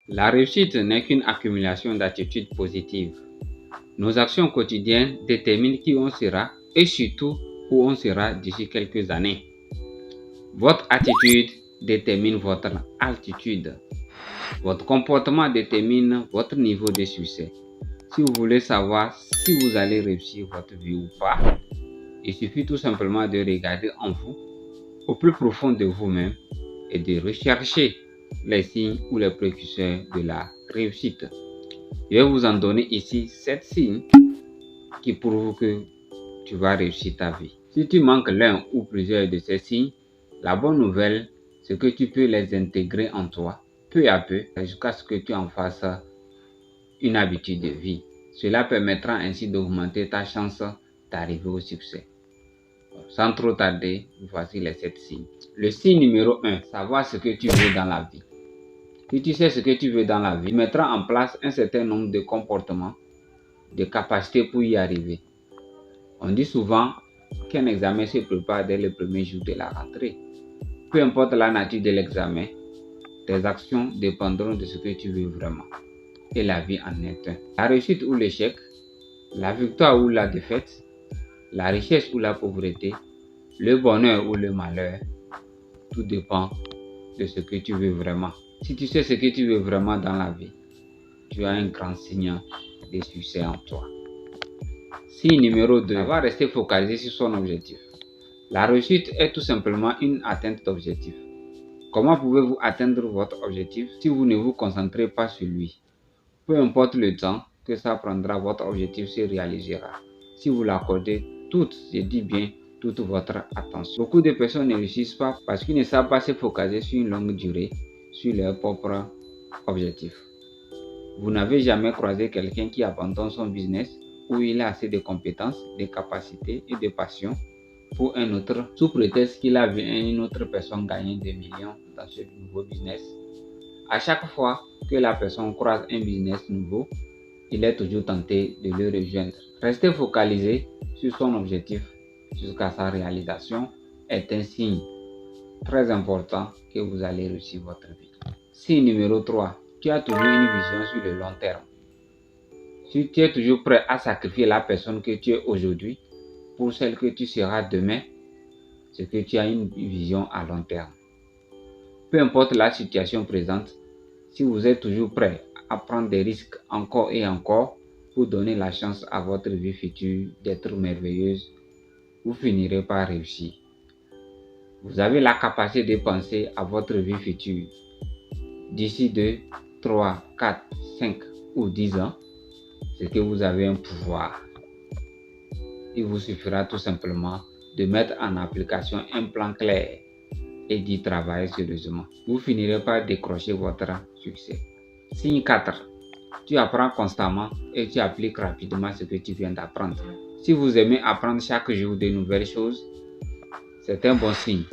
La réussite n'est qu'une accumulation d'attitudes positives. Nos actions quotidiennes déterminent qui on sera et surtout où on sera d'ici quelques années. Votre attitude détermine votre altitude. Votre comportement détermine votre niveau de succès. Si vous voulez savoir si vous allez réussir votre vie ou pas, il suffit tout simplement de regarder en vous, au plus profond de vous-même et de rechercher les signes ou les précurseurs de la réussite. Je vais vous en donner ici 7 signes qui prouvent que tu vas réussir ta vie. Si tu manques l'un ou plusieurs de ces signes, la bonne nouvelle, c'est que tu peux les intégrer en toi peu à peu jusqu'à ce que tu en fasses une habitude de vie. Cela permettra ainsi d'augmenter ta chance d'arriver au succès. Sans trop tarder, voici les 7 signes. Le signe numéro 1, savoir ce que tu veux dans la vie. Si tu sais ce que tu veux dans la vie, tu mettras en place un certain nombre de comportements, de capacités pour y arriver. On dit souvent qu'un examen se prépare dès le premier jour de la rentrée. Peu importe la nature de l'examen, tes actions dépendront de ce que tu veux vraiment. Et la vie en est un. La réussite ou l'échec, la victoire ou la défaite, la richesse ou la pauvreté, le bonheur ou le malheur, tout dépend de ce que tu veux vraiment. Si tu sais ce que tu veux vraiment dans la vie, tu as un grand signe de succès en toi. Signe numéro 2, savoir rester focalisé sur son objectif. La réussite est tout simplement une atteinte d'objectif. Comment pouvez-vous atteindre votre objectif si vous ne vous concentrez pas sur lui? Peu importe le temps que ça prendra, votre objectif se réalisera si vous l'accordez toute, je dis bien, toute votre attention. Beaucoup de personnes ne réussissent pas parce qu'ils ne savent pas se focaliser sur une longue durée sur leur propre objectif. Vous n'avez jamais croisé quelqu'un qui abandonne son business où il a assez de compétences, de capacités et de passion pour un autre, sous prétexte qu'il a vu une autre personne gagner des millions dans ce nouveau business. À chaque fois que la personne croise un business nouveau, il est toujours tenté de le rejoindre. Rester focalisé sur son objectif jusqu'à sa réalisation est un signe très important que vous allez réussir votre vie. Signe numéro 3, tu as toujours une vision sur le long terme. Si tu es toujours prêt à sacrifier la personne que tu es aujourd'hui pour celle que tu seras demain, c'est que tu as une vision à long terme. Peu importe la situation présente, si vous êtes toujours prêt à prendre des risques encore et encore pour donner la chance à votre vie future d'être merveilleuse, vous finirez par réussir. Vous avez la capacité de penser à votre vie future d'ici 2, 3, 4, 5 ou 10 ans, c'est que vous avez un pouvoir. Il vous suffira tout simplement de mettre en application un plan clair et d'y travailler sérieusement. Vous finirez par décrocher votre succès. Signe 4. Tu apprends constamment et tu appliques rapidement ce que tu viens d'apprendre. Si vous aimez apprendre chaque jour de nouvelles choses, c'est un bon signe.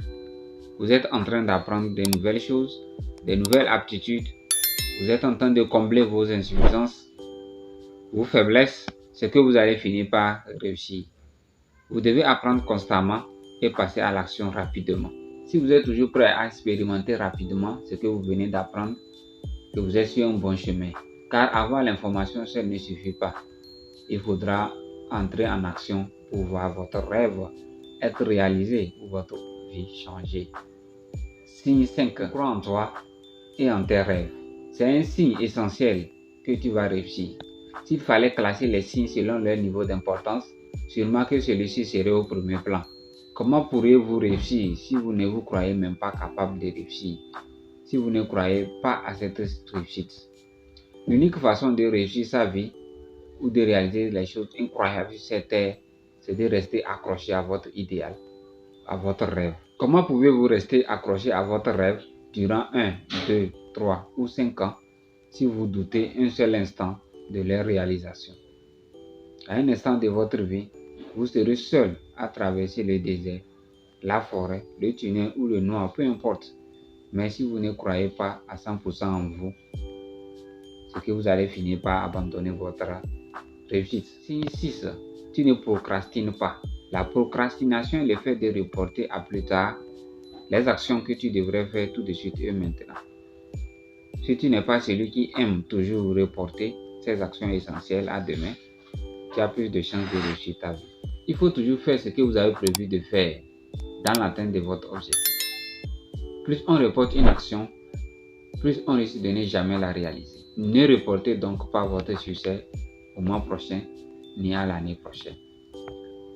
Vous êtes en train d'apprendre de nouvelles choses, de nouvelles aptitudes. Vous êtes en train de combler vos insuffisances, vos faiblesses, c'est que vous allez finir par réussir. Vous devez apprendre constamment et passer à l'action rapidement. Si vous êtes toujours prêt à expérimenter rapidement ce que vous venez d'apprendre, que vous êtes sur un bon chemin. Car avoir l'information seule ne suffit pas. Il faudra entrer en action pour voir votre rêve être réalisé ou votre vie changer. Signe 5. Crois en toi et en tes rêves. C'est un signe essentiel que tu vas réussir. S'il fallait classer les signes selon leur niveau d'importance, sûrement que celui-ci serait au premier plan. Comment pourriez-vous réussir si vous ne vous croyez même pas capable de réussir? Si vous ne croyez pas à cette réussite? L'unique façon de réussir sa vie ou de réaliser les choses incroyables sur cette terre, c'est de rester accroché à votre idéal, à votre rêve. Comment pouvez-vous rester accroché à votre rêve durant 1, 2, 3 ou 5 ans si vous doutez un seul instant de leur réalisation? À un instant de votre vie, vous serez seul à traverser le désert, la forêt, le tunnel ou le noir, peu importe. Mais si vous ne croyez pas à 100% en vous, c'est que vous allez finir par abandonner votre réussite. Signe 6. Tu ne procrastines pas. La procrastination est le fait de reporter à plus tard les actions que tu devrais faire tout de suite et maintenant. Si tu n'es pas celui qui aime toujours reporter ses actions essentielles à demain, tu as plus de chances de réussir ta vie. Il faut toujours faire ce que vous avez prévu de faire dans l'atteinte de votre objectif. Plus on reporte une action, plus on risque de ne jamais la réaliser. Ne reportez donc pas votre succès au mois prochain ni à l'année prochaine.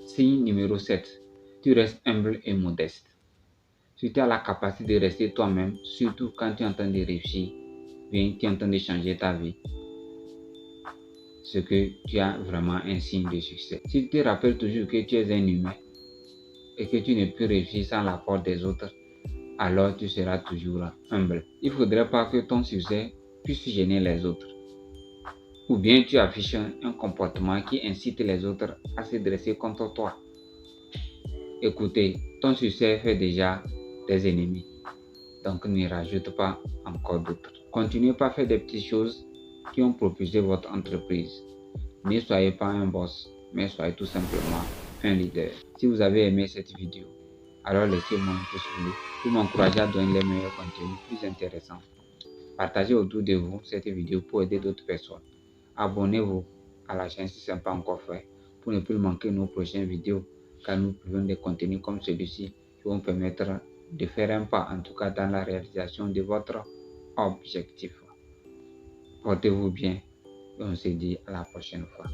Signe numéro 7. Tu restes humble et modeste. Si tu as la capacité de rester toi-même, surtout quand tu es en train de réussir, bien tu es en train de changer ta vie, ce que tu as vraiment un signe de succès. Si tu te rappelles toujours que tu es un humain et que tu ne peux réussir sans l'apport des autres, alors tu seras toujours humble. Il ne faudrait pas que ton succès puisse gêner les autres. Ou bien tu affiches un comportement qui incite les autres à se dresser contre toi. Écoutez, ton succès fait déjà des ennemis. Donc ne rajoute pas encore d'autres. Continuez pas à faire des petites choses qui ont propulsé votre entreprise. Ne soyez pas un boss, mais soyez tout simplement un leader. Si vous avez aimé cette vidéo, alors laissez-moi un pouce bleu pour m'encourager à donner les meilleurs contenus plus intéressants. Partagez autour de vous cette vidéo pour aider d'autres personnes. Abonnez-vous à la chaîne si ce n'est pas encore fait pour ne plus manquer nos prochaines vidéos, car nous publions des contenus comme celui-ci qui vont permettre de faire un pas, en tout cas dans la réalisation de votre objectif. Portez-vous bien et on se dit à la prochaine fois.